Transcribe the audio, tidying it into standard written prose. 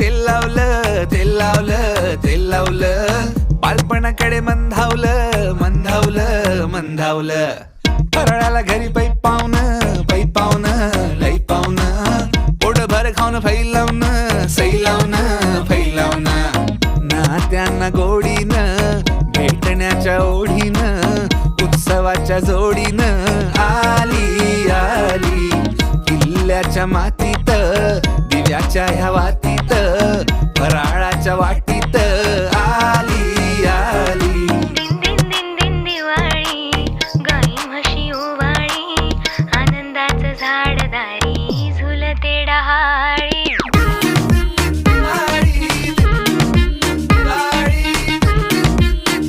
तेल लावलं तेल लावलं तेल लावलं, बालपणाकडे मंधावलं मंधावलं मंधावलं. फराळाला घरी पै पावनं लई पावनं, पोट भर खाऊन फैलावनं सैलावनं फैलावनं. नात्यांना गोडीनं भेटण्याच्या ओढीनं, उत्सवाच्या जोडीनं आली आली. किल्ल्याच्या मातीत दिव्याच्या ह्या वाती